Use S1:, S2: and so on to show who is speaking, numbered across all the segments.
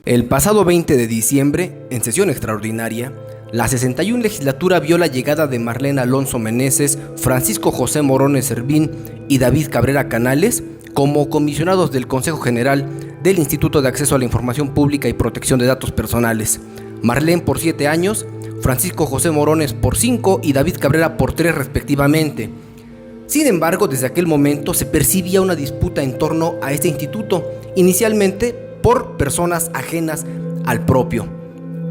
S1: El pasado 20 de diciembre, en sesión extraordinaria, la 61 legislatura vio la llegada de Marlene Alonso Meneses, Francisco José Morones Servín y David Cabrera Canales como comisionados del Consejo General del Instituto de Acceso a la Información Pública y Protección de Datos Personales. Marlene por 7 años, Francisco José Morones por 5 y David Cabrera por 3 respectivamente. Sin embargo, desde aquel momento se percibía una disputa en torno a este instituto, inicialmente por personas ajenas al propio.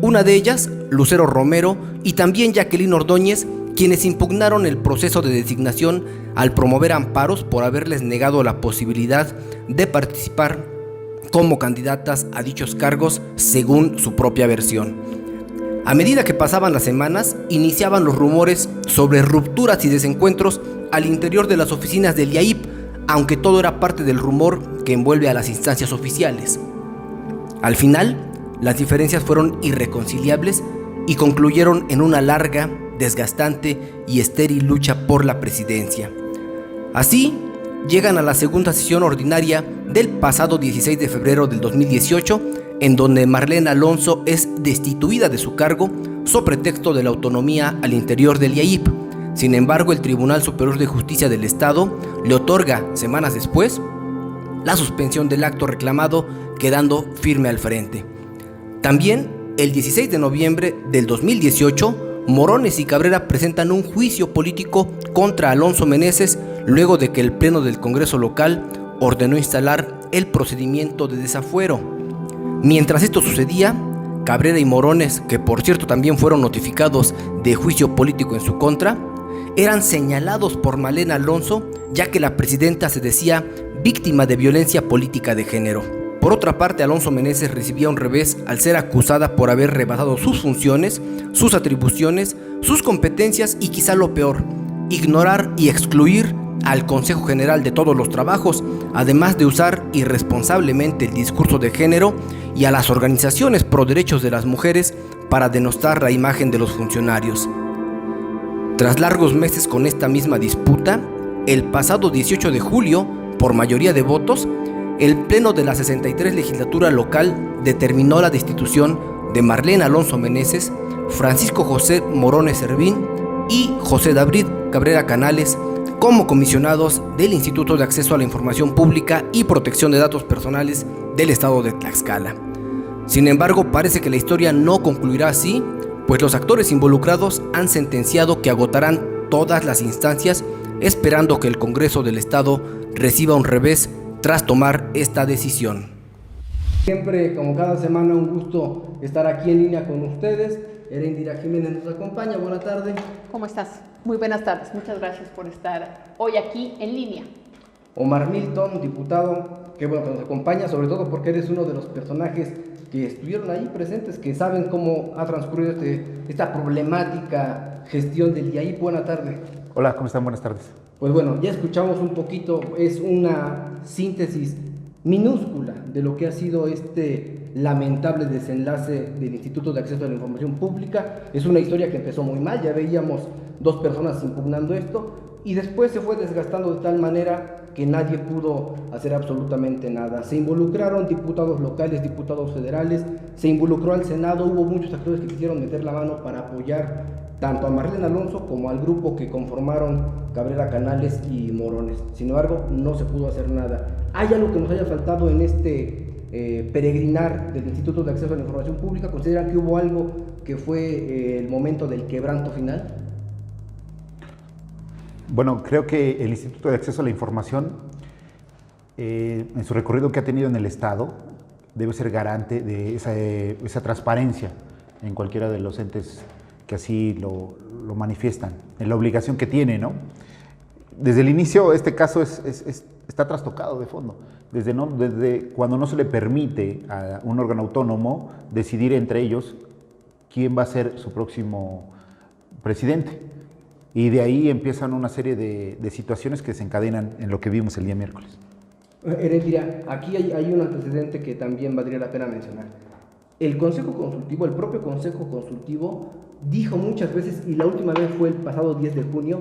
S1: Una de ellas, Lucero Romero, y también Jacqueline Ordóñez, quienes impugnaron el proceso de designación al promover amparos por haberles negado la posibilidad de participar como candidatas a dichos cargos según su propia versión. A medida que pasaban las semanas, iniciaban los rumores sobre rupturas y desencuentros al interior de las oficinas del IAIP, aunque todo era parte del rumor que envuelve a las instancias oficiales. Al final, las diferencias fueron irreconciliables y concluyeron en una larga, desgastante y estéril lucha por la presidencia. Así, llegan a la segunda sesión ordinaria del pasado 16 de febrero del 2018, en donde Marlene Alonso es destituida de su cargo sobre pretexto de la autonomía al interior del IAIP. Sin embargo, el Tribunal Superior de Justicia del Estado le otorga, semanas después, la suspensión del acto reclamado, quedando firme al frente. También, el 16 de noviembre del 2018, Morones y Cabrera presentan un juicio político contra Alonso Meneses luego de que el Pleno del Congreso local ordenó instalar el procedimiento de desafuero. Mientras esto sucedía, Cabrera y Morones, que por cierto también fueron notificados de juicio político en su contra, eran señalados por Marlene Alonso, ya que la presidenta se decía víctima de violencia política de género. Por otra parte, Alonso Meneses recibía un revés al ser acusada por haber rebasado sus funciones, sus atribuciones, sus competencias y quizá lo peor, ignorar y excluir al Consejo General de todos los trabajos, además de usar irresponsablemente el discurso de género y a las organizaciones pro derechos de las mujeres para denostar la imagen de los funcionarios. Tras largos meses con esta misma disputa, el pasado 18 de julio, por mayoría de votos, el Pleno de la 63 legislatura local determinó la destitución de Marlene Alonso Meneses, Francisco José Morones Servín y José David Cabrera Canales como comisionados del Instituto de Acceso a la Información Pública y Protección de Datos Personales del Estado de Tlaxcala. Sin embargo, parece que la historia no concluirá así, pues los actores involucrados han sentenciado que agotarán todas las instancias, esperando que el Congreso del Estado reciba un revés tras tomar esta decisión. Siempre, como cada semana, un gusto estar aquí en línea con ustedes. Erendira Jiménez nos acompaña. Buenas tardes.
S2: ¿Cómo estás? Muy buenas tardes. Muchas gracias por estar hoy aquí en línea.
S1: Omar Milton, diputado, qué bueno que nos acompaña, sobre todo porque eres uno de los personajes que estuvieron ahí presentes, que saben cómo ha transcurrido esta problemática gestión del IAIP. Buenas tardes.
S3: Hola, ¿cómo están? Buenas tardes.
S1: Pues bueno, ya escuchamos un poquito, es una síntesis minúscula de lo que ha sido este lamentable desenlace del Instituto de Acceso a la Información Pública. Es una historia que empezó muy mal, ya veíamos 2 personas impugnando esto y después se fue desgastando de tal manera que nadie pudo hacer absolutamente nada. Se involucraron diputados locales, diputados federales, se involucró al Senado, hubo muchos actores que quisieron meter la mano para apoyar tanto a Marlene Alonso como al grupo que conformaron Cabrera Canales y Morones. Sin embargo, no se pudo hacer nada. ¿Hay algo que nos haya faltado en este peregrinar del Instituto de Acceso a la Información Pública? ¿Consideran que hubo algo que fue el momento del quebranto final?
S3: Bueno, creo que el Instituto de Acceso a la Información, en su recorrido que ha tenido en el Estado, debe ser garante de esa transparencia en cualquiera de los entes que así lo manifiestan, en la obligación que tiene, ¿no? Desde el inicio, este caso está trastocado de fondo. Desde cuando no se le permite a un órgano autónomo decidir entre ellos quién va a ser su próximo presidente. Y de ahí empiezan una serie de situaciones que se encadenan en lo que vimos el día miércoles.
S1: Erendira, aquí hay un antecedente que también valdría la pena mencionar. El Consejo Consultivo, el propio Consejo Consultivo, dijo muchas veces, y la última vez fue el pasado 10 de junio,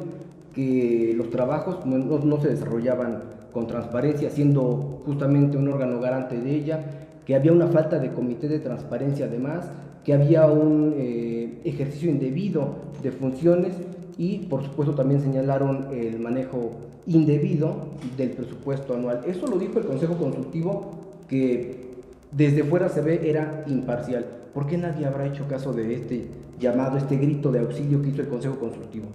S1: que los trabajos no se desarrollaban con transparencia, siendo justamente un órgano garante de ella, que había una falta de comité de transparencia además, que había un ejercicio indebido de funciones y por supuesto también señalaron el manejo indebido del presupuesto anual. Eso lo dijo el Consejo Consultivo, que desde fuera se ve era imparcial. ¿Por qué nadie habrá hecho caso de este llamado, este grito de auxilio que hizo el Consejo Consultivo?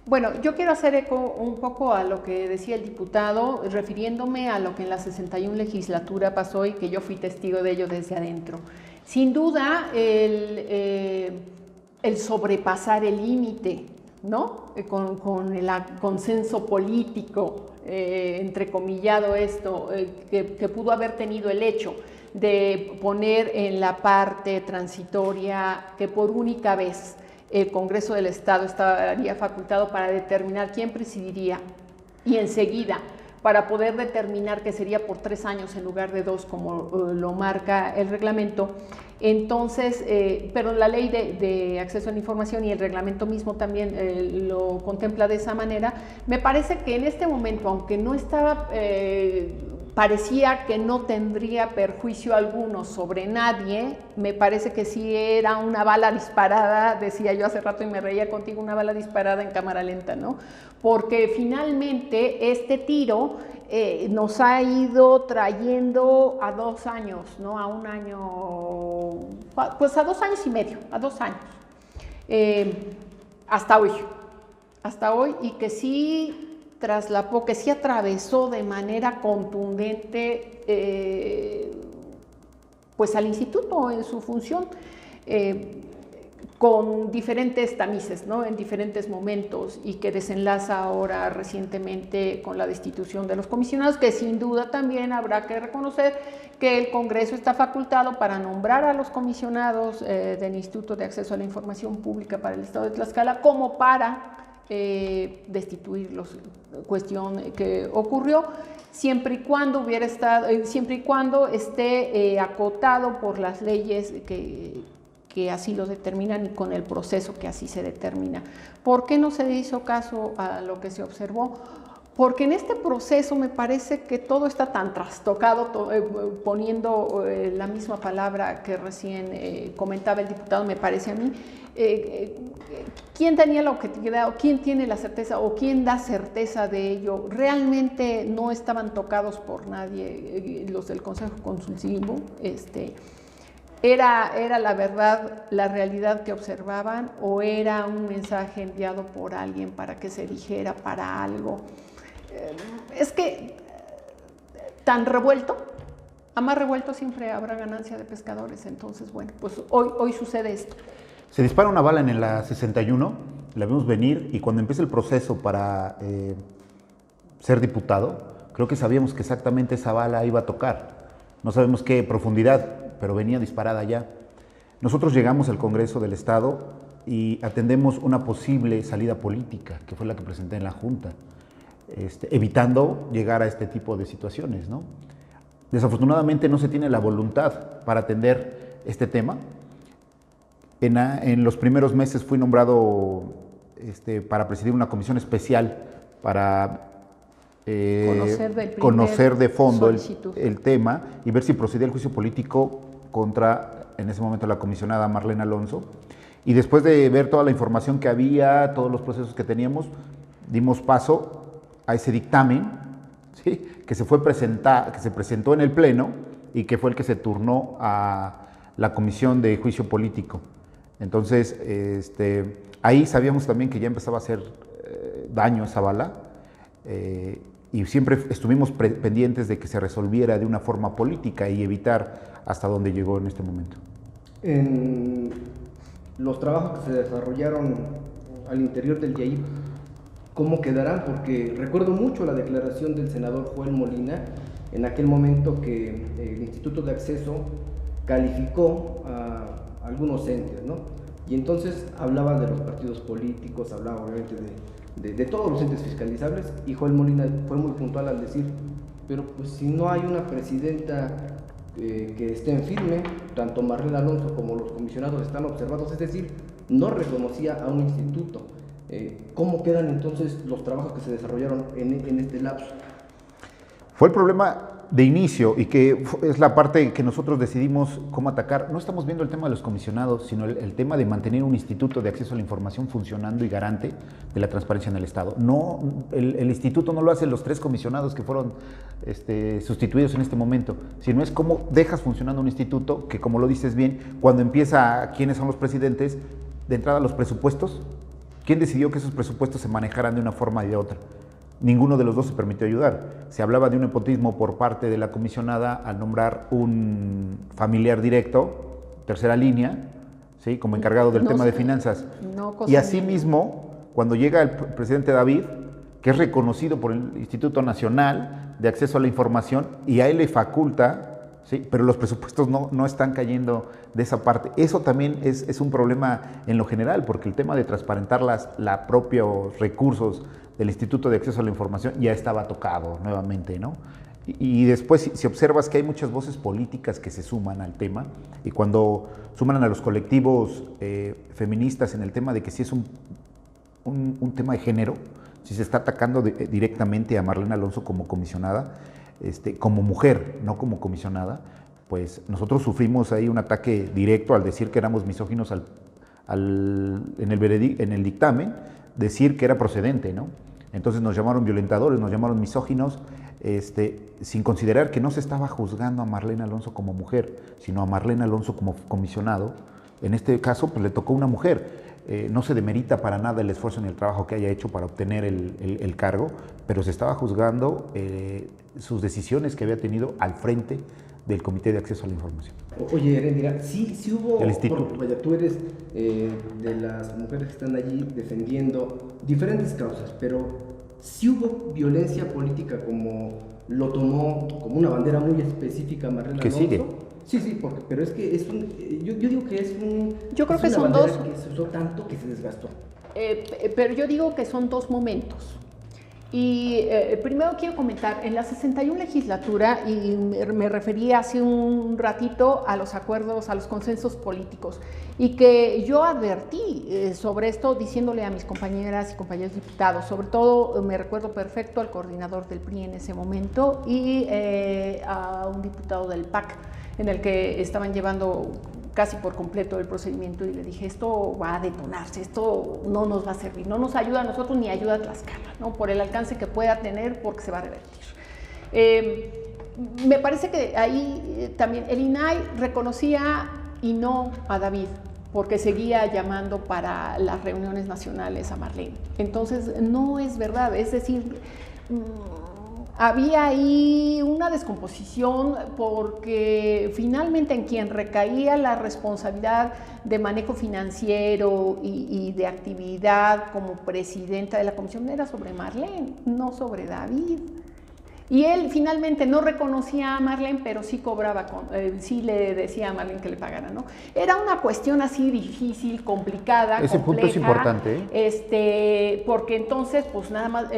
S2: Bueno, yo quiero hacer eco un poco a lo que decía el diputado, refiriéndome a lo que en la 61 legislatura pasó y que yo fui testigo de ello desde adentro. Sin duda, el sobrepasar el límite, ¿no? Con el consenso político, entrecomillado esto, que pudo haber tenido el hecho de poner en la parte transitoria que por única vez el Congreso del Estado estaría facultado para determinar quién presidiría y enseguida para poder determinar que sería por 3 años en lugar de 2 como lo marca el reglamento. Entonces, pero la ley de acceso a la información y el reglamento mismo también lo contempla de esa manera. Me parece que en este momento, aunque no estaba, parecía que no tendría perjuicio alguno sobre nadie, me parece que sí era una bala disparada, decía yo hace rato y me reía contigo, una bala disparada en cámara lenta, ¿no? Porque finalmente este tiro nos ha ido trayendo a 2 años, ¿no? A 1 año, pues a 2 años y medio, a 2 años, hasta hoy, y que sí traslapó, que sí atravesó de manera contundente pues al instituto en su función, con diferentes tamices, ¿no? En diferentes momentos, y que desenlaza ahora recientemente con la destitución de los comisionados, que sin duda también habrá que reconocer que el Congreso está facultado para nombrar a los comisionados del Instituto de Acceso a la Información Pública para el Estado de Tlaxcala, como para destituirlos, cuestión que ocurrió, siempre y cuando hubiera estado, siempre y cuando esté acotado por las leyes que así lo determinan y con el proceso que así se determina. ¿Por qué no se hizo caso a lo que se observó? Porque en este proceso me parece que todo está tan trastocado, poniendo la misma palabra que recién comentaba el diputado, me parece a mí. ¿Quién tenía la objetividad o quién tiene la certeza o quién da certeza de ello? Realmente no estaban tocados por nadie los del Consejo Consultivo. ¿Era la verdad, la realidad que observaban, o era un mensaje enviado por alguien para que se dijera para algo? Es que tan revuelto, a más revuelto siempre habrá ganancia de pescadores. Entonces, bueno, pues hoy sucede esto.
S3: Se dispara una bala en la 61, la vemos venir, y cuando empieza el proceso para ser diputado, creo que sabíamos que exactamente esa bala iba a tocar. No sabemos qué profundidad, pero venía disparada ya. Nosotros llegamos al Congreso del Estado y atendemos una posible salida política, que fue la que presenté en la Junta, evitando llegar a este tipo de situaciones, ¿no? Desafortunadamente no se tiene la voluntad para atender este tema. En los primeros meses fui nombrado para presidir una comisión especial para conocer de fondo el tema y ver si procedía el juicio político contra, en ese momento, la comisionada Marlene Alonso. Y después de ver toda la información que había, todos los procesos que teníamos, dimos paso a ese dictamen, ¿sí?, que se presentó en el Pleno y que fue el que se turnó a la Comisión de Juicio Político. Entonces, ahí sabíamos también que ya empezaba a hacer daño esa bala, y siempre estuvimos pendientes de que se resolviera de una forma política y evitar hasta dónde llegó en este momento.
S1: En los trabajos que se desarrollaron al interior del IAIP, ¿cómo quedarán? Porque recuerdo mucho la declaración del senador Joel Molina en aquel momento, que el Instituto de Acceso calificó a algunos entes, ¿no? Y entonces hablaba de los partidos políticos, hablaba obviamente de todos los entes fiscalizables, y Joel Molina fue muy puntual al decir, pero pues si no hay una presidenta que esté en firme, tanto Marlene Alonso como los comisionados están observados, es decir, no reconocía a un instituto. ¿Cómo quedan entonces los trabajos que se desarrollaron en este lapso?
S3: Fue el problema de inicio y que es la parte que nosotros decidimos cómo atacar. No estamos viendo el tema de los comisionados, sino el tema de mantener un instituto de acceso a la información funcionando y garante de la transparencia en el Estado. No, el instituto no lo hacen los 3 comisionados que fueron sustituidos en este momento, sino es cómo dejas funcionando un instituto que, como lo dices bien, cuando empieza quiénes son los presidentes, de entrada los presupuestos, ¿quién decidió que esos presupuestos se manejaran de una forma y de otra? Ninguno de los dos se permitió ayudar. Se hablaba de un nepotismo por parte de la comisionada al nombrar un familiar directo, tercera línea, ¿sí? Como encargado del tema de finanzas. Y asimismo, cuando llega el presidente David, que es reconocido por el Instituto Nacional de Acceso a la Información, y a él le faculta, ¿sí? Pero los presupuestos no están cayendo de esa parte. Eso también es un problema en lo general, porque el tema de transparentar los propios recursos del Instituto de Acceso a la Información ya estaba tocado nuevamente, ¿no? Y después, si observas que hay muchas voces políticas que se suman al tema, y cuando suman a los colectivos feministas en el tema de que si es un tema de género, si se está atacando directamente a Marlene Alonso como comisionada, como mujer, no como comisionada, pues nosotros sufrimos ahí un ataque directo al decir que éramos misóginos en el dictamen, decir que era procedente, ¿no? Entonces nos llamaron violentadores, nos llamaron misóginos, sin considerar que no se estaba juzgando a Marlene Alonso como mujer, sino a Marlene Alonso como comisionado. En este caso, pues le tocó una mujer. No se demerita para nada el esfuerzo ni el trabajo que haya hecho para obtener el cargo, pero se estaba juzgando sus decisiones que había tenido al frente del Comité de Acceso a la Información.
S1: Oye, Erendira, sí hubo,
S3: vaya,
S1: tú eres de las mujeres que están allí defendiendo diferentes causas, pero sí hubo violencia política, como lo tomó como una bandera muy específica Marlene Alonso.
S3: ¿Que sigue?
S1: Sí, pero es que es yo digo que es un...
S2: Yo creo
S1: es
S2: que
S1: una
S2: son
S1: bandera
S2: dos...
S1: que se usó tanto que se desgastó.
S2: Pero yo digo que son 2 momentos. Y primero quiero comentar, en la 61 legislatura, y me referí hace un ratito a los acuerdos, a los consensos políticos, y que yo advertí sobre esto diciéndole a mis compañeras y compañeros diputados, sobre todo me recuerdo perfecto al coordinador del PRI en ese momento y a un diputado del PAC, en el que estaban llevando casi por completo el procedimiento, y le dije, esto va a detonarse, esto no nos va a servir, no nos ayuda a nosotros ni ayuda a Tlaxcala, ¿no? Por el alcance que pueda tener, porque se va a revertir. Me parece que ahí también el INAI reconocía y no a David, porque seguía llamando para las reuniones nacionales a Marlene. Entonces, no es verdad, es decir, había ahí una descomposición, porque finalmente en quien recaía la responsabilidad de manejo financiero y de actividad como presidenta de la comisión era sobre Marlene, no sobre David. Y él finalmente no reconocía a Marlene, pero sí cobraba, sí le decía a Marlene que le pagara, ¿no? Era una cuestión así difícil, complicada,
S3: ese
S2: compleja,
S3: punto es importante,
S2: porque entonces, pues nada más,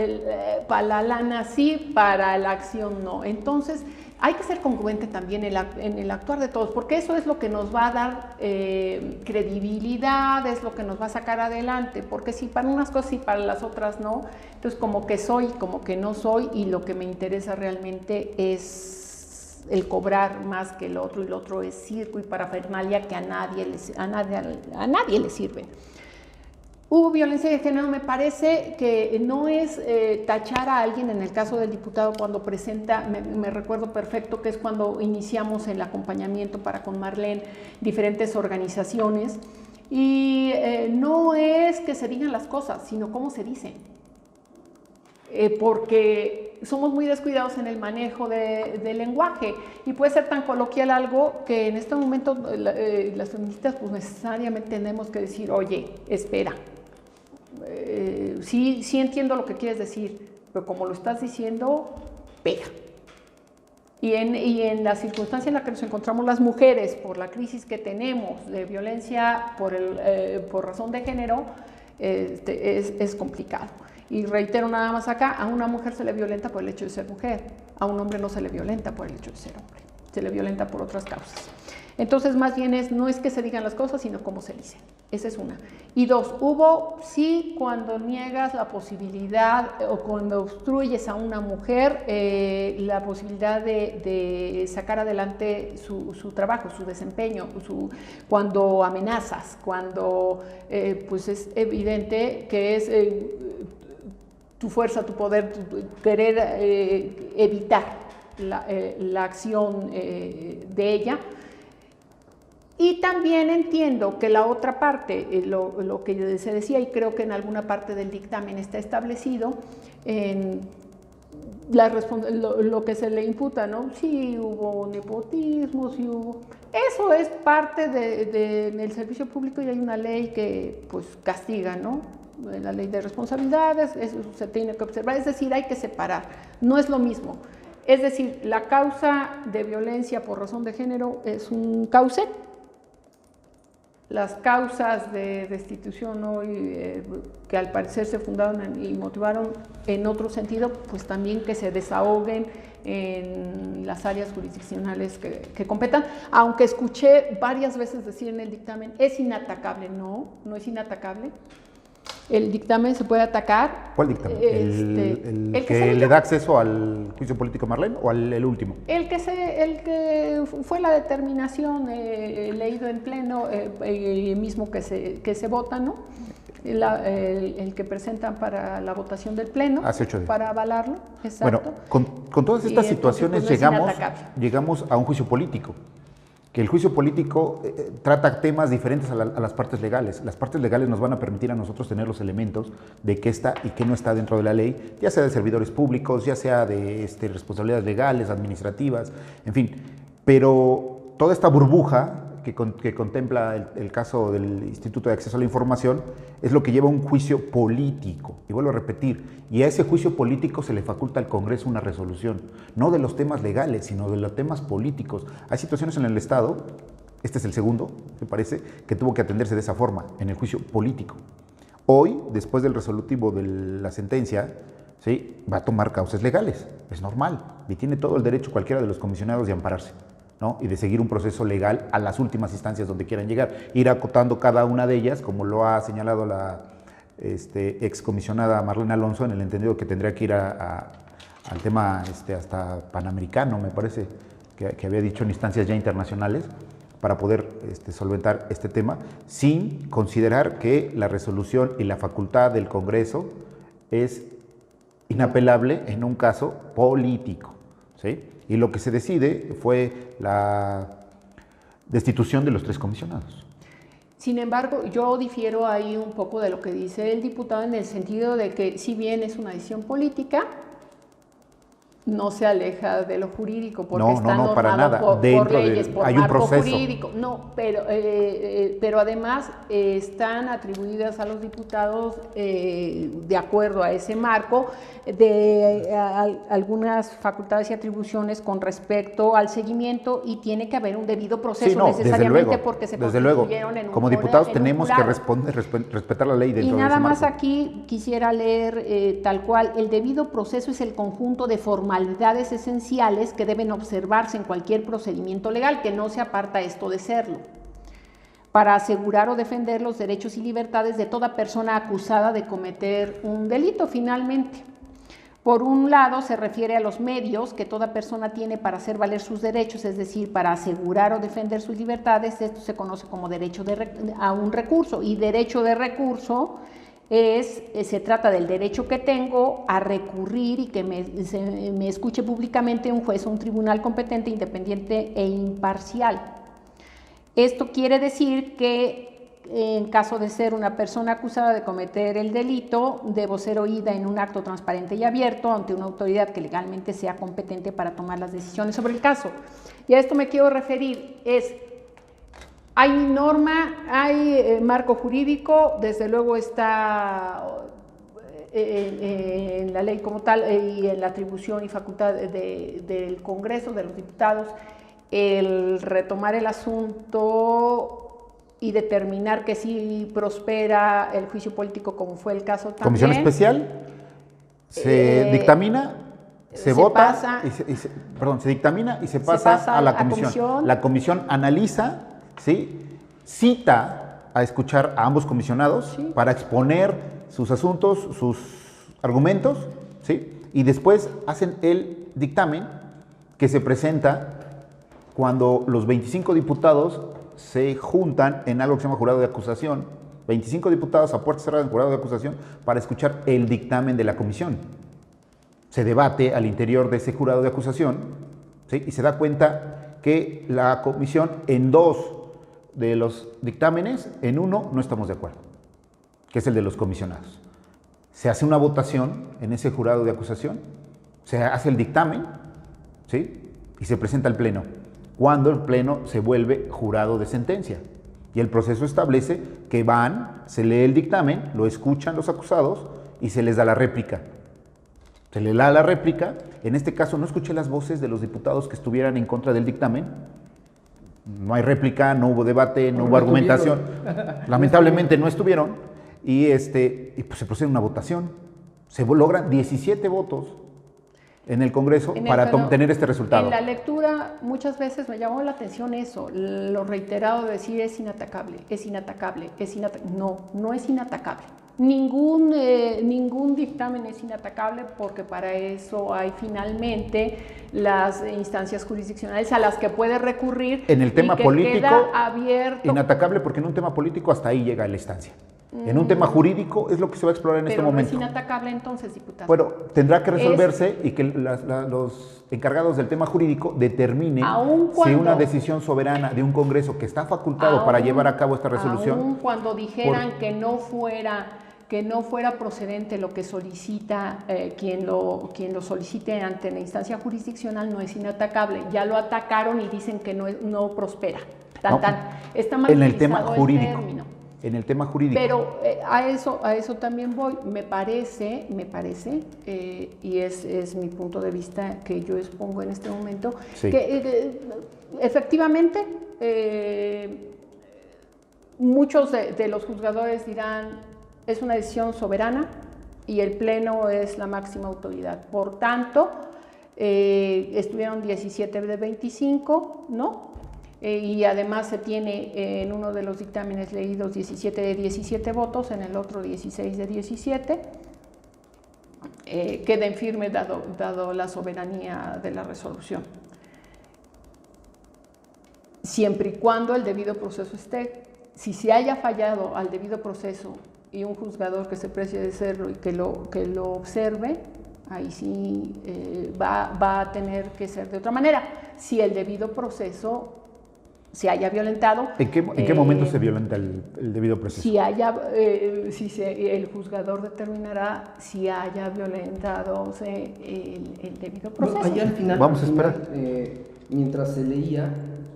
S2: para la lana sí, para la acción no. Entonces, hay que ser congruente también en el actuar de todos, porque eso es lo que nos va a dar credibilidad, es lo que nos va a sacar adelante, porque si para unas cosas y para las otras no, entonces como que soy, como que no soy, y lo que me interesa realmente es el cobrar más que el otro, y el otro es circo y parafernalia que a nadie le sirve. Hubo violencia de género, me parece que no es tachar a alguien, en el caso del diputado cuando presenta, me recuerdo perfecto que es cuando iniciamos el acompañamiento para con Marlene diferentes organizaciones, y no es que se digan las cosas, sino cómo se dicen, porque somos muy descuidados en el manejo del lenguaje, y puede ser tan coloquial algo que en este momento las feministas pues necesariamente tenemos que decir, oye, espera, sí entiendo lo que quieres decir, pero como lo estás diciendo, pega. Y en la circunstancia en la que nos encontramos las mujeres, por la crisis que tenemos de violencia por razón de género, es complicado. Y reitero nada más acá, a una mujer se le violenta por el hecho de ser mujer, a un hombre no se le violenta por el hecho de ser hombre, se le violenta por otras causas. Entonces, más bien no es que se digan las cosas, sino cómo se dicen. Esa es una. Y dos, hubo, sí, cuando niegas la posibilidad o cuando obstruyes a una mujer la posibilidad de sacar adelante su trabajo, su desempeño, cuando amenazas, cuando pues es evidente que es tu fuerza, tu poder, tu querer evitar la acción de ella. Y también entiendo que la otra parte, lo que se decía, y creo que en alguna parte del dictamen está establecido, en lo que se le imputa, ¿no? Sí hubo nepotismo, sí hubo... Eso es parte del servicio público y hay una ley que pues castiga, ¿no? La ley de responsabilidades, eso se tiene que observar, es decir, hay que separar, no es lo mismo. Es decir, la causa de violencia por razón de género es un cauce. Las causas de destitución hoy, que al parecer se fundaron y motivaron en otro sentido, pues también que se desahoguen en las áreas jurisdiccionales que competan, aunque escuché varias veces decir en el dictamen, es inatacable. No es inatacable. El dictamen se puede atacar.
S3: ¿Cuál dictamen? ¿El que le da acceso al juicio político Marlene o el último?
S2: El que fue la determinación leído en pleno, mismo que se vota, ¿no? El que presentan para la votación del pleno.
S3: Hace 8 días.
S2: Para avalarlo, exacto.
S3: Bueno, con todas estas situaciones
S2: pues
S3: llegamos a un juicio político. Que el juicio político trata temas diferentes a las partes legales. Las partes legales nos van a permitir a nosotros tener los elementos de qué está y qué no está dentro de la ley, ya sea de servidores públicos, ya sea de responsabilidades legales, administrativas, en fin. Pero toda esta burbuja que contempla el caso del Instituto de Acceso a la Información es lo que lleva a un juicio político. Y vuelvo a repetir, y a ese juicio político se le faculta al Congreso una resolución, no de los temas legales, sino de los temas políticos. Hay situaciones en el Estado, este es el segundo, me parece, que tuvo que atenderse de esa forma, en el juicio político. Hoy, después del resolutivo de la sentencia, ¿sí?, va a tomar causas legales, es normal, y tiene todo el derecho cualquiera de los comisionados de ampararse, ¿no?, y de seguir un proceso legal a las últimas instancias donde quieran llegar, ir acotando cada una de ellas, como lo ha señalado la excomisionada Marlene Alonso, en el entendido que tendría que ir al tema hasta panamericano, me parece que había dicho, en instancias ya internacionales, para poder solventar este tema, sin considerar que la resolución y la facultad del Congreso es inapelable en un caso político, ¿sí? Y lo que se decide fue la destitución de los 3 comisionados.
S2: Sin embargo, yo difiero ahí un poco de lo que dice el diputado, en el sentido de que si bien es una decisión política, no se aleja de lo jurídico, porque está normado por leyes, por marco jurídico. No, pero además están atribuidas a los diputados, de acuerdo a ese marco, algunas facultades y atribuciones con respecto al seguimiento, y tiene que haber un debido proceso, sí, necesariamente, porque se constituyeron en un
S3: como diputados tenemos que respetar la ley dentro de ese marco.
S2: Y nada más aquí quisiera leer tal cual: el debido proceso es el conjunto de formalidades esenciales que deben observarse en cualquier procedimiento legal, que no se aparta esto de serlo, para asegurar o defender los derechos y libertades de toda persona acusada de cometer un delito. Finalmente, por un lado, se refiere a los medios que toda persona tiene para hacer valer sus derechos, es decir, para asegurar o defender sus libertades. Esto se conoce como derecho a un recurso, y derecho de recurso se trata del derecho que tengo a recurrir y que me escuche públicamente un juez o un tribunal competente, independiente e imparcial. Esto quiere decir que en caso de ser una persona acusada de cometer el delito, debo ser oída en un acto transparente y abierto ante una autoridad que legalmente sea competente para tomar las decisiones sobre el caso. Y a esto me quiero referir, hay norma, hay marco jurídico, desde luego está en la ley como tal y en la atribución y facultad del Congreso, de los diputados, el retomar el asunto y determinar que sí prospera el juicio político, como fue el caso también.
S3: Comisión especial, se dictamina se vota, se dictamina y se pasa a la comisión. La comisión analiza, ¿sí? Cita a escuchar a ambos comisionados, ¿sí?, para exponer sus asuntos, sus argumentos, ¿sí?, y después hacen el dictamen que se presenta cuando los 25 diputados se juntan en algo que se llama jurado de acusación, 25 diputados a puerta cerrada en jurado de acusación para escuchar el dictamen de la comisión. Se debate al interior de ese jurado de acusación, ¿sí?, y se da cuenta que la comisión en 2 de los dictámenes, en uno no estamos de acuerdo, que es el de los comisionados. Se hace una votación en ese jurado de acusación, se hace el dictamen, ¿sí?, y se presenta al pleno, cuando el pleno se vuelve jurado de sentencia. Y el proceso establece que se lee el dictamen, lo escuchan los acusados y se les da la réplica. Se le da la réplica. En este caso no escuché las voces de los diputados que estuvieran en contra del dictamen. No hay réplica, no hubo debate, no hubo argumentación. Lamentablemente no estuvieron. Y pues se procede a una votación. Se logran 17 votos en el Congreso para tener este resultado.
S2: En la lectura muchas veces me llamó la atención eso, lo reiterado de decir es inatacable, es inatacable, es inatacable. No es inatacable. Ningún dictamen es inatacable porque para eso hay finalmente las instancias jurisdiccionales a las que puede recurrir.
S3: En el tema político,
S2: queda abierto.
S3: Inatacable porque en un tema político hasta ahí llega la instancia. En un tema jurídico es lo que se va a explorar en este momento.
S2: Pero no es inatacable entonces, diputado.
S3: Bueno, tendrá que resolverse y que los encargados del tema jurídico determinen si una decisión soberana de un Congreso que está facultado para llevar a cabo esta resolución.
S2: Aún cuando dijeran que no fuera procedente lo que solicita quien lo solicite ante la instancia jurisdiccional, no es inatacable. Ya lo atacaron y dicen que no prospera. Está mal
S3: en el tema jurídico.
S2: Término.
S3: En el tema jurídico.
S2: Pero a eso también voy. Me parece, y es mi punto de vista que yo expongo en este momento,
S3: sí,
S2: que efectivamente muchos de los juzgadores dirán es una decisión soberana y el Pleno es la máxima autoridad. Por tanto, estuvieron 17 de 25, ¿no? Y además se tiene en uno de los dictámenes leídos 17 de 17 votos, en el otro 16 de 17. Queda en firme dado la soberanía de la resolución. Siempre y cuando el debido proceso esté. Si se haya fallado al debido proceso y un juzgador que se precie de serlo y que lo observe, ahí sí va a tener que ser de otra manera. Si el debido proceso se haya violentado.
S3: ¿En qué momento se violenta el debido proceso?
S2: El juzgador determinará si haya violentado el debido proceso.
S1: Bueno, allá al final,
S3: vamos a esperar.
S1: Mientras se leía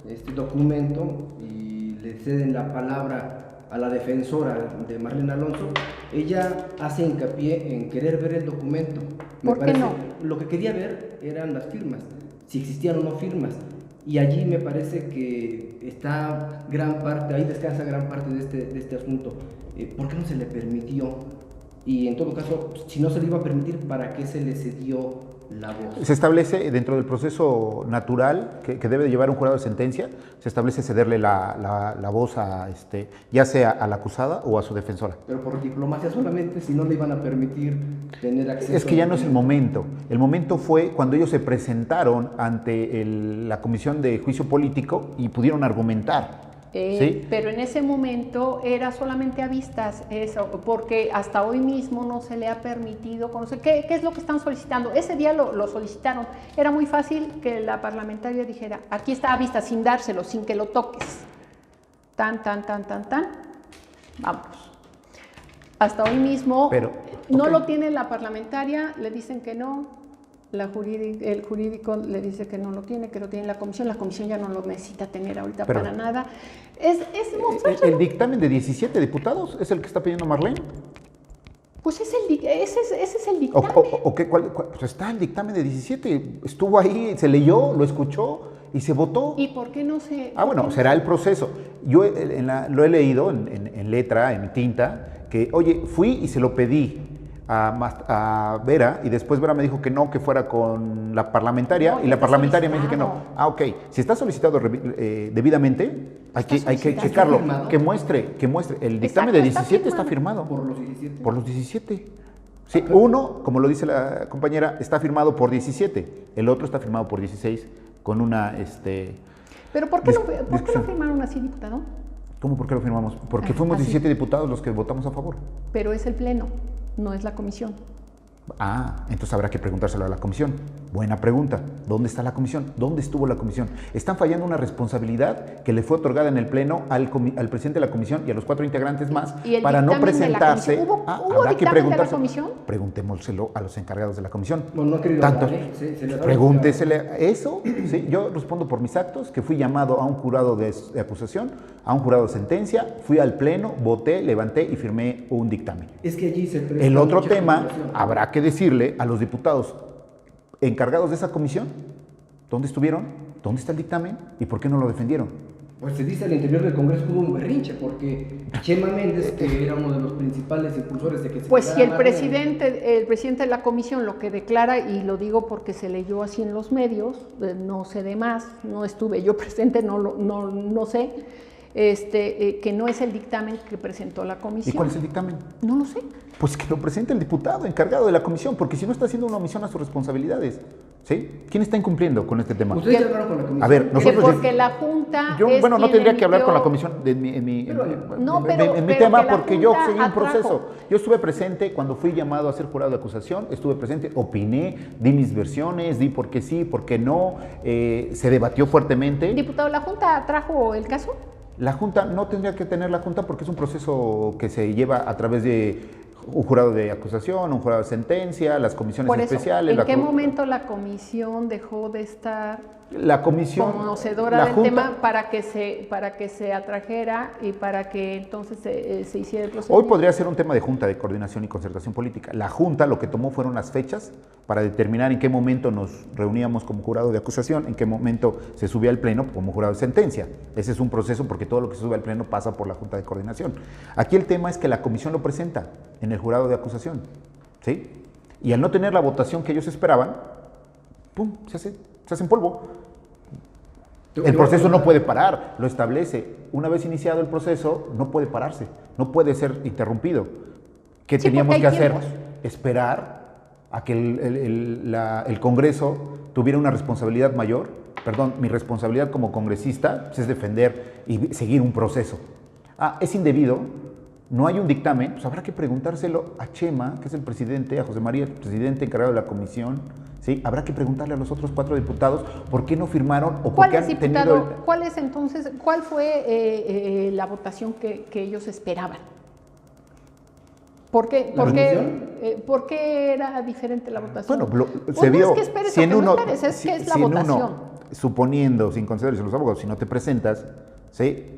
S1: este documento y le ceden la palabra a la defensora de Marlene Alonso, ella hace hincapié en querer ver el documento.
S2: ¿Por qué no?
S1: Lo que quería ver eran las firmas, si existían o no firmas. Y allí me parece que está gran parte, ahí descansa gran parte de este asunto. ¿Por qué no se le permitió? Y en todo caso, si no se le iba a permitir, ¿para qué se le cedió la voz?
S3: Se establece dentro del proceso natural que debe de llevar un jurado de sentencia, se establece cederle la voz ya sea a la acusada o a su defensora.
S1: Pero por diplomacia solamente, si no le iban a permitir tener acceso.
S3: Es que ya no es el momento. El momento fue cuando ellos se presentaron ante la Comisión de Juicio Político y pudieron argumentar. ¿Sí?
S2: Pero en ese momento era solamente a vistas eso, porque hasta hoy mismo no se le ha permitido conocer qué es lo que están solicitando. Ese día lo solicitaron. Era muy fácil que la parlamentaria dijera, aquí está a vista, sin dárselo, sin que lo toques. Tan. Vámonos. Hasta hoy mismo no lo tiene la parlamentaria, le dicen que no. El jurídico le dice que no lo tiene, que lo tiene la comisión ya no lo necesita tener ahorita para nada. Es mostrárselo.
S3: ¿El dictamen de 17 diputados es el que está pidiendo Marlene?
S2: Pues ese es el dictamen.
S3: Pues está el dictamen de 17, estuvo ahí, se leyó, lo escuchó y se votó.
S2: ¿Y por qué no se...?
S3: Será el proceso. Yo lo he leído en letra, en tinta, que, oye, fui y se lo pedí. a Vera, y después Vera me dijo que no, que fuera con la parlamentaria,
S2: No,
S3: y la
S2: está
S3: parlamentaria me dice que no.
S2: solicitado.
S3: Ok, si está solicitado debidamente, hay que
S2: solicitado.
S3: checarlo,
S1: ¿Está firmado?
S3: que muestre. El dictamen
S2: Exacto,
S3: de
S2: está
S3: 17 está
S2: firmado.
S3: firmado.
S1: Por los 17.
S3: Por los 17. Sí, uno, como lo dice la compañera, está firmado por 17, el otro está firmado por 16, con una,
S2: Pero ¿por qué, ¿por qué
S3: discusión.
S2: lo firmaron así, diputado?
S3: ¿Cómo por qué lo firmamos? Porque fuimos
S2: así.
S3: 17 diputados los que votamos a favor.
S2: Pero es el pleno, no es la comisión.
S3: Ah, entonces habrá que preguntárselo a la comisión. Buena pregunta. ¿Dónde está la comisión? ¿Dónde estuvo la comisión? Están fallando una responsabilidad que le fue otorgada en el Pleno al presidente de la comisión y a los 4 integrantes más
S2: ¿Y el
S3: para no
S2: dictamen de la
S3: presentarse.
S2: comisión? ¿Hubo
S3: Habrá que
S2: dictamen de la
S3: preguntárselo.
S2: comisión?
S3: Preguntémoselo a los encargados de la comisión.
S1: No ha querido
S3: Tanto,
S1: hablar, ¿eh? Se le da
S3: pregúntesele eso. Sí, yo respondo por mis actos, que fui llamado a un jurado de acusación, a un jurado de sentencia, fui al Pleno, voté, levanté y firmé un dictamen.
S1: Es que allí se presta
S3: El otro
S1: mucha
S3: tema,
S1: especulación.
S3: habrá que decirle a los diputados encargados de esa comisión, ¿dónde estuvieron? ¿Dónde está el dictamen? ¿Y por qué no lo defendieron?
S1: Pues se dice al interior del Congreso que hubo un berrinche, porque Chema Méndez, que era uno de los principales impulsores de que se
S2: Pues si
S1: quedara Marlene,
S2: el presidente de la comisión lo que declara, y lo digo porque se leyó así en los medios, no sé de más, no estuve yo presente, no sé, que no es el dictamen que presentó la
S3: ¿Y
S2: comisión.
S3: cuál es el dictamen?
S2: No lo sé.
S3: Pues que lo presente el diputado encargado de la comisión, porque si no está haciendo una omisión a sus responsabilidades. ¿Sí? ¿Quién está incumpliendo con este tema?
S1: Ustedes ya hablaron con la comisión.
S3: A ver,
S2: Que
S3: nosotros
S2: porque la Junta
S3: yo,
S2: es
S3: bueno, no
S2: quien
S3: tendría que hablar con la
S2: emitió-
S3: comisión en
S2: No,
S3: mi
S2: pero
S3: tema
S2: que la
S3: porque yo
S2: Junta
S3: seguí un
S2: atrajo.
S3: proceso. Yo estuve presente cuando fui llamado a ser jurado de acusación, estuve presente, opiné, di mis versiones, di por qué sí, por qué no, se debatió fuertemente.
S2: Diputado, ¿la Junta trajo el caso?
S3: La Junta no tendría que tener la Junta porque es un proceso que se lleva a través de un jurado de acusación, un jurado de sentencia, las comisiones
S2: Por eso,
S3: especiales.
S2: ¿en qué momento la comisión dejó de estar
S3: La comisión,
S2: conocedora
S3: la
S2: del
S3: Junta,
S2: tema para que se atrajera y para que entonces se hiciera el proceso?
S3: hoy podría ser un tema de Junta de Coordinación y Concertación Política. La Junta lo que tomó fueron las fechas para determinar en qué momento nos reuníamos como jurado de acusación, en qué momento se subía al Pleno como jurado de sentencia. Ese es un proceso porque todo lo que se sube al Pleno pasa por la Junta de Coordinación. Aquí el tema es que la comisión lo presenta en el jurado de acusación, ¿sí? Y al no tener la votación que ellos esperaban, ¡pum!, se hace en polvo. El proceso no puede parar, lo establece. Una vez iniciado el proceso, no puede pararse, no puede ser interrumpido. ¿Qué
S2: Sí,
S3: teníamos
S2: porque
S3: que
S2: hay
S3: hacer?
S2: tiempos.
S3: Esperar a que el Congreso tuviera una responsabilidad mayor. Perdón, mi responsabilidad como congresista pues, es defender y seguir un proceso. Es indebido, no hay un dictamen, pues habrá que preguntárselo a Chema, que es el presidente, a José María, el presidente encargado de la comisión. ¿Sí? Habrá que preguntarle a los otros 4 diputados por qué no firmaron o por
S2: ¿Cuál
S3: qué
S2: es,
S3: han
S2: diputado,
S3: tenido...
S2: cuál es entonces, cuál fue la votación que ellos esperaban? ¿Por qué,
S1: ¿La
S2: ¿por qué era diferente la votación?
S3: Bueno,
S2: Pues
S3: se
S2: no
S3: vio...
S2: es que esperes
S3: si
S2: o
S3: en
S2: que no
S3: uno,
S2: esperes, es que es la
S3: si en
S2: votación.
S3: uno, suponiendo, sin considerarse los abogados, si no te presentas, ¿sí?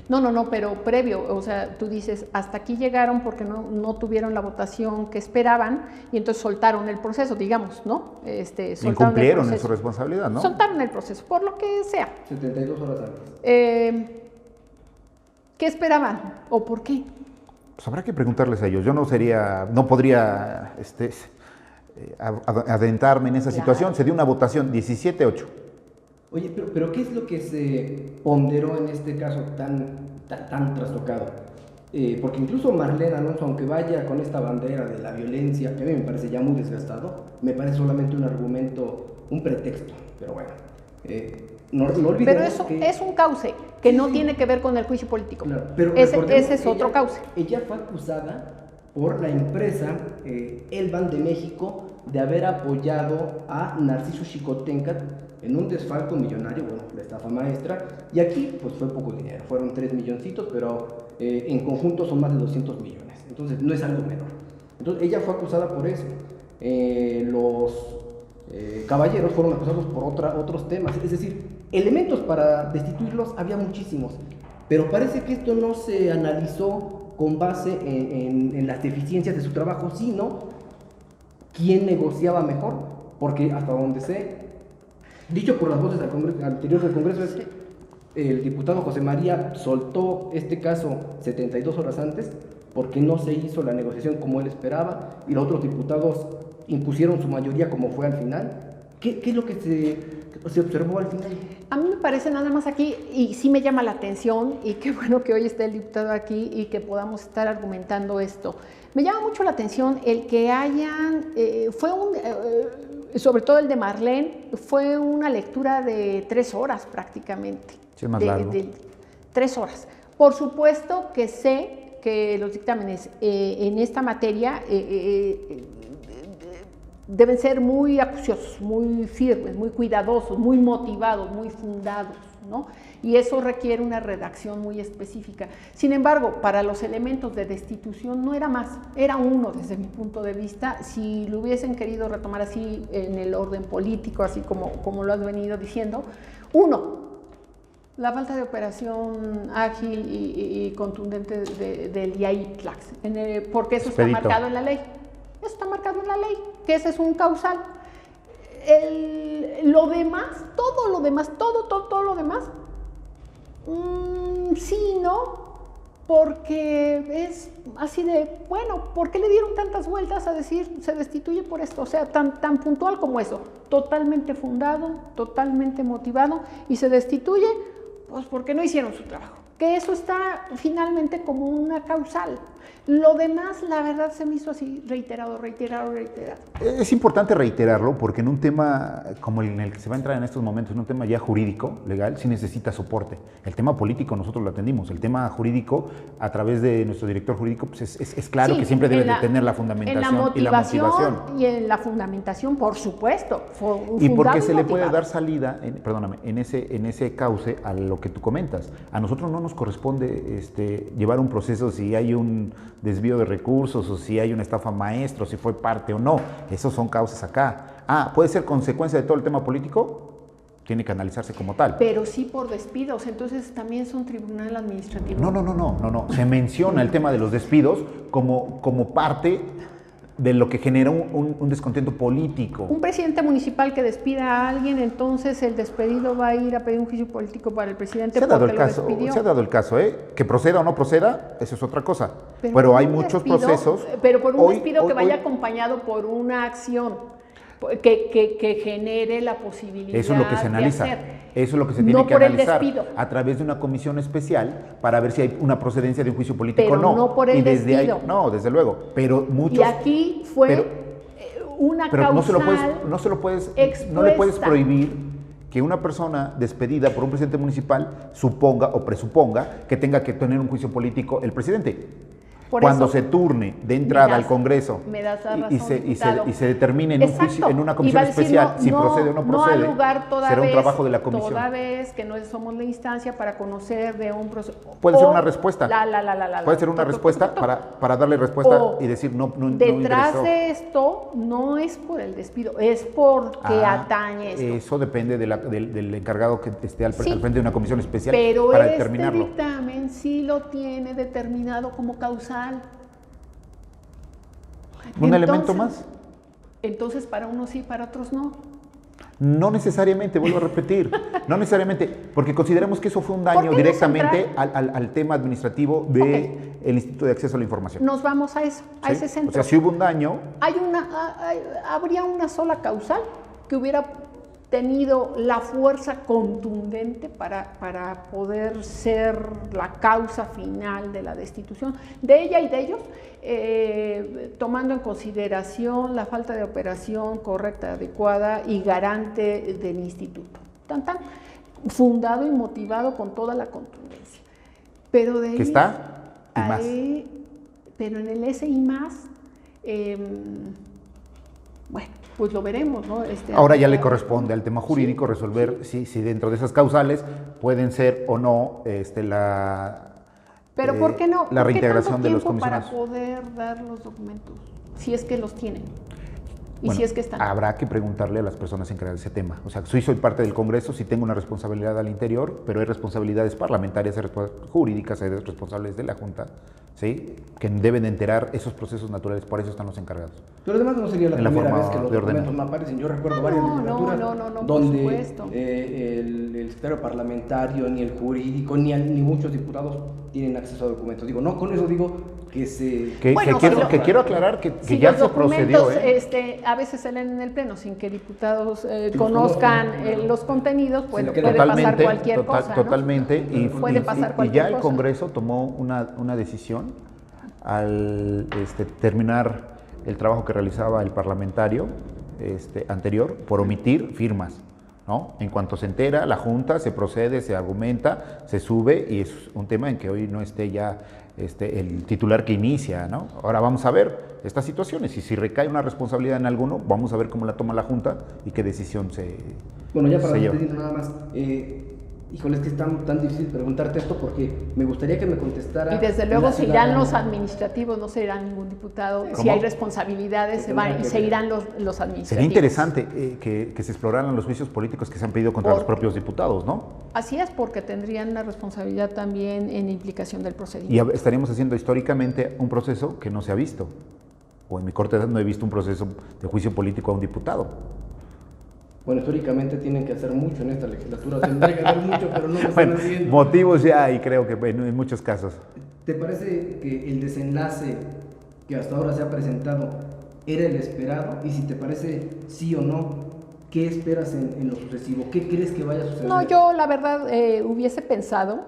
S2: No, pero previo, o sea, tú dices, hasta aquí llegaron porque no tuvieron la votación que esperaban y entonces soltaron el proceso, digamos, ¿no? Soltaron
S3: incumplieron
S2: el
S3: en
S2: proceso.
S3: su responsabilidad, ¿no?
S2: Soltaron el proceso, por lo que sea.
S1: 72 horas antes.
S2: ¿Qué esperaban o por qué?
S3: Pues habrá que preguntarles a ellos. Yo no podría adentrarme en esa
S2: Claro.
S3: situación. Se dio una votación 17-8.
S1: Oye, pero ¿qué es lo que se ponderó en este caso tan trastocado? Porque incluso Marlene Alonso, aunque vaya con esta bandera de la violencia, que a mí me parece ya muy desgastado, me parece solamente un argumento, un pretexto, pero bueno. No olvidemos
S2: Pero eso
S1: que...
S2: es un cauce que no tiene que ver con el juicio político.
S1: Claro, pero
S2: ese
S1: recordemos
S2: es
S1: que
S2: otro cauce.
S1: Ella fue acusada por la empresa Elban de México de haber apoyado a Narciso Xicoténcat en un desfalco millonario, bueno, la estafa maestra, y aquí pues fue poco dinero, fueron 3 milloncitos, pero en conjunto son más de 200 millones, entonces no es algo menor. Entonces ella fue acusada por eso. Los caballeros fueron acusados por otros temas, es decir, elementos para destituirlos había muchísimos, pero parece que esto no se analizó con base en las deficiencias de su trabajo, sino quién negociaba mejor, porque hasta donde sé, dicho por las voces anteriores del Congreso, es el diputado José María soltó este caso 72 horas antes, porque no se hizo la negociación como él esperaba y los otros diputados impusieron su mayoría como fue al final. ¿Qué es lo que se observó al final?
S2: A mí me parece nada más aquí, y sí me llama la atención, y qué bueno que hoy esté el diputado aquí y que podamos estar argumentando esto. Me llama mucho la atención el que hayan, sobre todo el de Marlene, fue una lectura de 3 horas prácticamente.
S3: Sí, es más largo.
S2: 3 horas. Por supuesto que sé que los dictámenes en esta materia deben ser muy acuciosos, muy firmes, muy cuidadosos, muy motivados, muy fundados, ¿no? Y eso requiere una redacción muy específica. Sin embargo, para los elementos de destitución no era más, era uno desde mi punto de vista. Si lo hubiesen querido retomar así en el orden político, así como lo has venido diciendo, uno, la falta de operación ágil y contundente del IAI-TLAX, porque eso está marcado en la ley. Eso está marcado en la ley, que ese es un causal. Lo demás, todo lo demás, sí, ¿no? Porque es así de, bueno, ¿por qué le dieron tantas vueltas a decir se destituye por esto? O sea, tan puntual como eso, totalmente fundado, totalmente motivado, y se destituye, pues porque no hicieron su trabajo. Que eso está finalmente como una causal. Lo demás, la verdad, se me hizo así reiterado.
S3: Es importante reiterarlo porque en un tema como en el que se va a entrar en estos momentos, en un tema ya jurídico, legal, sí necesita soporte. El tema político nosotros lo atendimos. El tema jurídico, a través de nuestro director jurídico, pues es claro sí, que siempre debe de tener la fundamentación y la motivación.
S2: Y en la fundamentación, por supuesto.
S3: Y porque se le puede dar salida, en ese cauce a lo que tú comentas. A nosotros no nos corresponde llevar un proceso si hay un desvío de recursos o si hay una estafa maestra, si fue parte o no. Esos son causas acá. ¿Puede ser consecuencia de todo el tema político? Tiene que analizarse como tal.
S2: Pero sí por despidos, entonces también son tribunal administrativo.
S3: No. Se menciona el tema de los despidos como parte de lo que genera un descontento político.
S2: Un presidente municipal que despida a alguien, entonces el despedido va a ir a pedir un juicio político para el presidente porque lo despidió.
S3: Se ha dado el caso, que proceda o no proceda, eso es otra cosa. Pero hay muchos procesos.
S2: Pero por un despido que vaya acompañado por una acción que genere la posibilidad.
S3: Eso es lo que se analiza. Eso es lo que se tiene que analizar a través de una comisión especial para ver si hay una procedencia de un juicio político o no.
S2: No por el despido.
S3: No, desde luego. Pero muchos.
S2: Y aquí fue una causal
S3: no le puedes prohibir que una persona despedida por un presidente municipal suponga o presuponga que tenga que tener un juicio político el presidente. Cuando se turne de entrada al Congreso y se determine en un juicio, en una comisión especial si procede o no procede, será un trabajo de la comisión.
S2: Toda vez que no somos la instancia para conocer de un proceso.
S3: Puede ser una respuesta. Puede ser una respuesta para darle respuesta y decir no
S2: detrás
S3: ingresó.
S2: de esto no es por el despido, es porque atañe esto.
S3: Eso depende del encargado que esté al frente de una comisión especial
S2: pero
S3: para determinarlo.
S2: Pero dictamen sí lo tiene determinado como causal.
S3: ¿Un elemento más?
S2: Entonces, para unos sí, para otros no.
S3: No necesariamente, vuelvo a repetir, no necesariamente, porque consideramos que eso fue un daño directamente al tema administrativo del Instituto de Acceso a la Información.
S2: Nos vamos a eso, a ese centro.
S3: O sea, si hubo un daño...
S2: Habría una sola causal que hubiera tenido la fuerza contundente para poder ser la causa final de la destitución de ella y de ellos, tomando en consideración la falta de operación correcta, adecuada y garante del instituto. Tan fundado y motivado con toda la contundencia. Pero de ahí,
S3: ¿qué está? Y más.
S2: Pero en el SI más, bueno, pues lo veremos, ¿no?
S3: Ahora ya le corresponde al tema jurídico resolver si dentro de esas causales pueden ser o no
S2: Pero ¿por qué no?
S3: La reintegración de los comisionados.
S2: Para poder dar los documentos, si es que los tienen. Y
S3: bueno,
S2: si es que están.
S3: Habrá que preguntarle a las personas encargadas de ese tema. O sea, soy parte del Congreso, sí tengo una responsabilidad al interior, pero hay responsabilidades parlamentarias, hay jurídicas, hay responsables de la Junta, ¿sí? Que deben de enterar esos procesos naturales, por eso están los encargados.
S1: Pero además no sería la primera vez que los documentos no aparecen. Yo recuerdo varias legislaturas donde el secretario parlamentario, ni el jurídico, ni muchos diputados tienen acceso a documentos. Digo, no con eso digo que se...
S3: Quiero aclarar que
S2: si
S3: ya
S2: los
S3: se procedió.
S2: documentos a veces se leen en el Pleno sin que diputados conozcan los contenidos, bueno, puede pasar cualquier cosa, ¿no?
S3: Totalmente.
S2: Puede pasar
S3: Y
S2: cualquier
S3: ya el
S2: cosa.
S3: Congreso tomó una decisión al terminar el trabajo que realizaba el parlamentario anterior por omitir firmas, ¿no? En cuanto se entera, la Junta se procede, se argumenta, se sube, y es un tema en que hoy no esté ya el titular que inicia, ¿no? Ahora vamos a ver estas situaciones, y si recae una responsabilidad en alguno, vamos a ver cómo la toma la Junta y qué decisión se
S1: Bueno, ya para
S3: se lleva.
S1: despedir nada más, híjole, es que es tan difícil preguntarte esto porque me gustaría que me contestara...
S2: Y desde luego
S1: la
S2: se irán
S1: ciudadana.
S2: los administrativos, no se irá ningún diputado.
S3: ¿Cómo?
S2: Si hay responsabilidades, se irán los administrativos.
S3: Sería interesante que se exploraran los juicios políticos que se han pedido contra los propios diputados, ¿no?
S2: Así es, porque tendrían una responsabilidad también en implicación del procedimiento.
S3: Y estaríamos haciendo históricamente un proceso que no se ha visto. O en mi corta edad no he visto un proceso de juicio político a un diputado.
S1: Bueno, históricamente tienen que hacer mucho en esta legislatura, tendría que hacer mucho, pero no lo están
S3: Bueno,
S1: haciendo.
S3: motivos ya hay, creo que en muchos casos.
S1: ¿Te parece que el desenlace que hasta ahora se ha presentado era el esperado? Y si te parece sí o no, ¿qué esperas en lo sucesivo? ¿Qué crees que vaya a suceder?
S2: No, yo la verdad hubiese pensado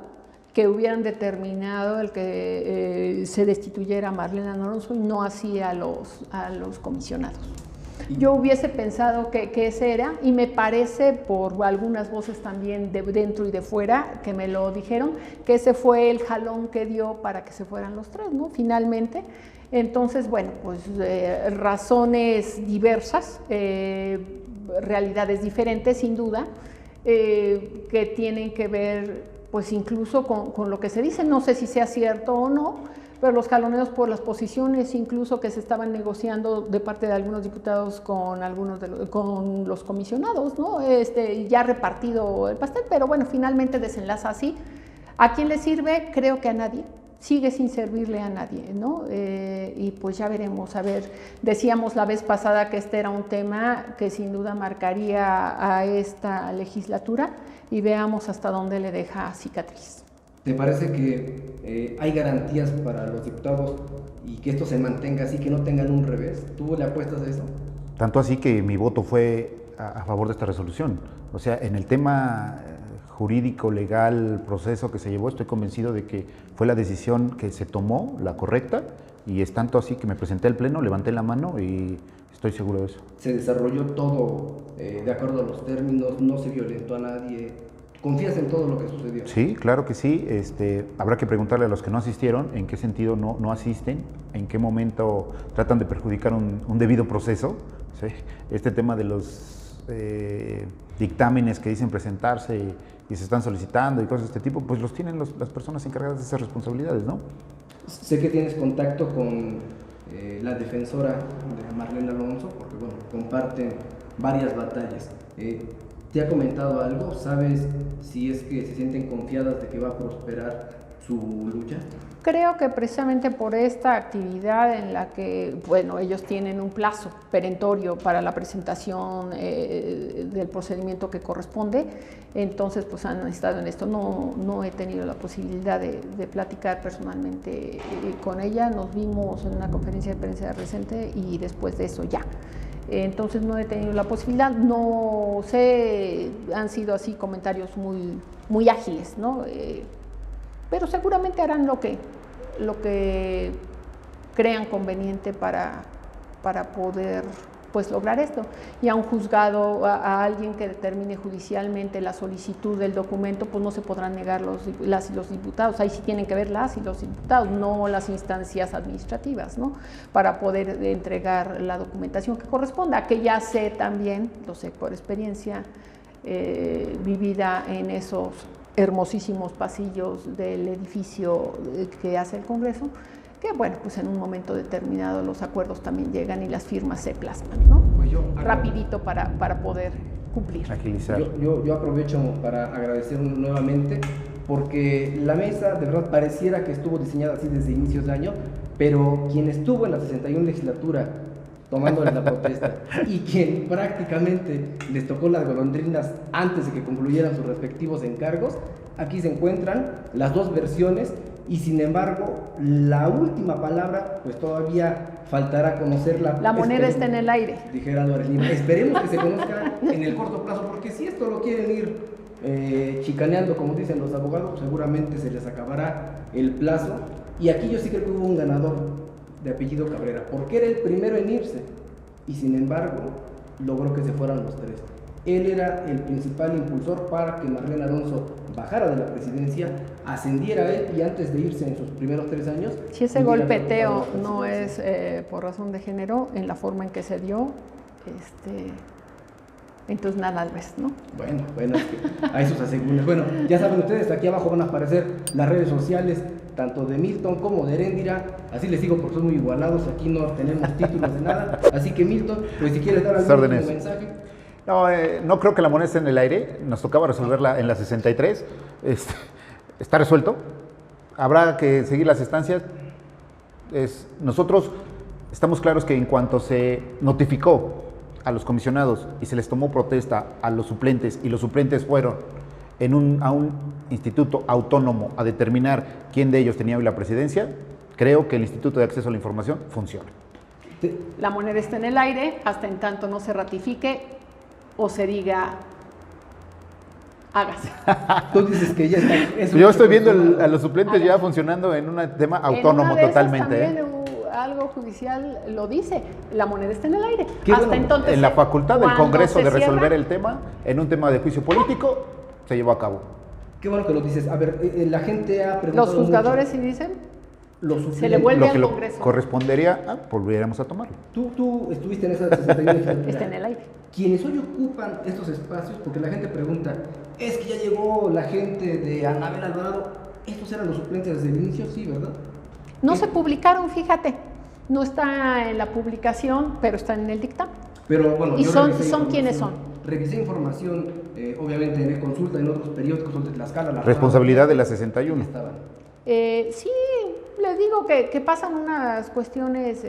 S2: que hubieran determinado el que se destituyera a Marlene Alonso y no así a los comisionados. Yo hubiese pensado que ese era, y me parece por algunas voces también de dentro y de fuera que me lo dijeron, que ese fue el jalón que dio para que se fueran los tres, ¿no? Finalmente. Entonces, bueno, pues razones diversas, realidades diferentes, sin duda, que tienen que ver, pues incluso con lo que se dice, no sé si sea cierto o no, pero los jaloneos por las posiciones incluso que se estaban negociando de parte de algunos diputados con con los comisionados, ¿no? Ya repartido el pastel, pero bueno, finalmente desenlaza así. ¿A quién le sirve? Creo que a nadie. Sigue sin servirle a nadie, ¿no? Y pues ya veremos, a ver, decíamos la vez pasada que este era un tema que sin duda marcaría a esta legislatura, y veamos hasta dónde le deja cicatriz.
S1: ¿Te parece que hay garantías para los diputados y que esto se mantenga así, que no tengan un revés? ¿Tú le apuestas a eso?
S3: Tanto así que mi voto fue a favor de esta resolución. O sea, en el tema jurídico, legal, proceso que se llevó, estoy convencido de que fue la decisión que se tomó, la correcta, y es tanto así que me presenté al Pleno, levanté la mano y estoy seguro de eso.
S1: ¿Se desarrolló todo de acuerdo a los términos? ¿No se violentó a nadie? ¿Confías en todo lo que sucedió?
S3: Sí, claro que sí. Habrá que preguntarle a los que no asistieron en qué sentido no asisten, en qué momento tratan de perjudicar un debido proceso. ¿Sí? Este tema de los dictámenes que dicen presentarse y se están solicitando y cosas de este tipo, pues los tienen las personas encargadas de esas responsabilidades, ¿no?
S1: Sé que tienes contacto con la defensora de Marlene Alonso, porque bueno, comparten varias batallas. ¿Te ha comentado algo? ¿Sabes si es que se sienten confiadas de que va a prosperar su lucha?
S2: Creo que precisamente por esta actividad en la que, bueno, ellos tienen un plazo perentorio para la presentación del procedimiento que corresponde, entonces pues han estado en esto. No he tenido la posibilidad de platicar personalmente con ella, nos vimos en una conferencia de prensa reciente y después de eso ya. Entonces no he tenido la posibilidad, no sé, han sido así comentarios muy ágiles, ¿no? Pero seguramente harán lo que crean conveniente para poder pues lograr esto. Y a un juzgado, a alguien que determine judicialmente la solicitud del documento, pues no se podrán negar las y los diputados. Ahí sí tienen que ver las y los diputados, no las instancias administrativas, ¿no? Para poder entregar la documentación que corresponda, que ya sé también, lo sé por experiencia vivida en esos hermosísimos pasillos del edificio que hace el Congreso, que bueno, pues en un momento determinado los acuerdos también llegan y las firmas se plasman, ¿no?
S1: Pues
S2: rapidito para poder cumplir.
S3: Agilizar.
S1: Yo aprovecho para agradecer nuevamente, porque la mesa de verdad pareciera que estuvo diseñada así desde inicios de año, pero quien estuvo en la 61 legislatura tomándoles la protesta y quien prácticamente les tocó las golondrinas antes de que concluyeran sus respectivos encargos, aquí se encuentran las dos versiones y sin embargo la última palabra pues todavía faltará conocerla.
S2: La moneda está en el aire.
S1: Dijera Álvarez Lima. Esperemos que se conozca en el corto plazo, porque si esto lo quieren ir chicaneando, como dicen los abogados, seguramente se les acabará el plazo. Y aquí yo sí creo que hubo un ganador de apellido Cabrera, porque era el primero en irse, y sin embargo logró que se fueran los tres. Él era el principal impulsor para que Marlene Alonso bajara de la presidencia, ascendiera a él y antes de irse en sus primeros 3 años...
S2: Si ese golpeteo no es por razón de género, en la forma en que se dio, entonces nada al revés, ¿no?
S1: Bueno, es que a esos asegúnes. Bueno, ya saben ustedes, aquí abajo van a aparecer las redes sociales, tanto de Milton como de Heréndira, así les digo porque son muy igualados, aquí no tenemos títulos de nada, así que Milton, pues si quieres dar algún mensaje.
S3: No creo que la moneda esté en el aire, nos tocaba resolverla en la 63, está resuelto, habrá que seguir las estancias. Nosotros estamos claros que en cuanto se notificó a los comisionados y se les tomó protesta a los suplentes y los suplentes fueron a un instituto autónomo a determinar quién de ellos tenía hoy la presidencia, creo que el Instituto de Acceso a la Información funciona.
S2: La moneda está en el aire hasta en tanto no se ratifique o se diga, hágase.
S1: Tú dices que ya está.
S3: Yo estoy viendo a los suplentes ya funcionando en un tema autónomo totalmente.
S2: También algo judicial lo dice, la moneda está en el aire.
S3: Hasta entonces, en la facultad del Congreso de resolver el tema, en un tema de juicio político, se llevó a cabo.
S1: Qué bueno que lo dices. A ver, la gente ha preguntado.
S2: ¿Los juzgadores sí dicen? Se le vuelve al Congreso.
S3: Correspondería, volviéramos a tomarlo.
S1: Tú estuviste en esa 61.
S2: Está en el aire.
S1: Quienes hoy ocupan estos espacios, porque la gente pregunta, es que ya llegó la gente de Anabel Alvarado, ¿estos eran los suplentes desde el inicio? Sí, ¿verdad?
S2: No se publicaron, fíjate, no está en la publicación, pero está en el dictamen.
S1: Pero bueno,
S2: ¿Y son quiénes son?
S1: Revisé información, obviamente en Consulta, en otros periódicos, son de Tlaxcala.
S3: Responsabilidad de la 61.
S2: Sí, les digo que pasan unas cuestiones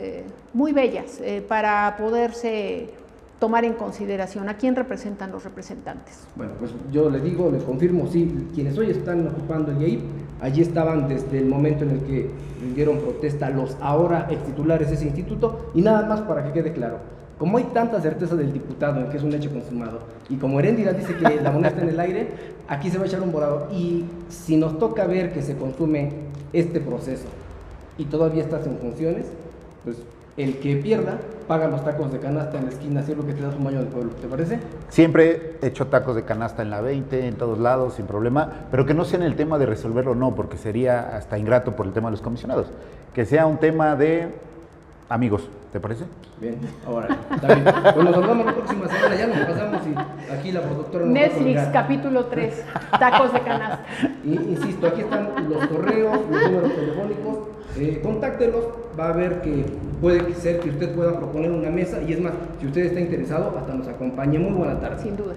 S2: muy bellas para poderse tomar en consideración a quién representan los representantes.
S1: Bueno, pues yo les digo, les confirmo, sí, quienes hoy están ocupando el IAIP, allí estaban desde el momento en el que rindieron protesta los ahora ex titulares de ese instituto, y nada más para que quede claro, como hay tanta certeza del diputado en que es un hecho consumado, y como Heréndira dice que la moneda está en el aire, aquí se va a echar un borrador, y si nos toca ver que se consume este proceso y todavía estás en funciones, pues el que pierda paga los tacos de canasta en la esquina, así es lo que te da un baño del pueblo, ¿te parece?
S3: Siempre he hecho tacos de canasta en la 20, en todos lados, sin problema, pero que no sea en el tema de resolverlo, no, porque sería hasta ingrato por el tema de los comisionados, que sea un tema de amigos, ¿te parece?
S1: Bien, ahora, está bien. Pues nos hablamos la próxima semana, ya nos pasamos y aquí la productora nos
S2: Netflix, capítulo 3, tacos de canasta.
S1: Insisto, aquí están los correos, los números telefónicos, contáctelos, va a ver que puede ser que usted pueda proponer una mesa y es más, si usted está interesado, hasta nos acompañe. Muy buena tarde.
S2: Sin duda.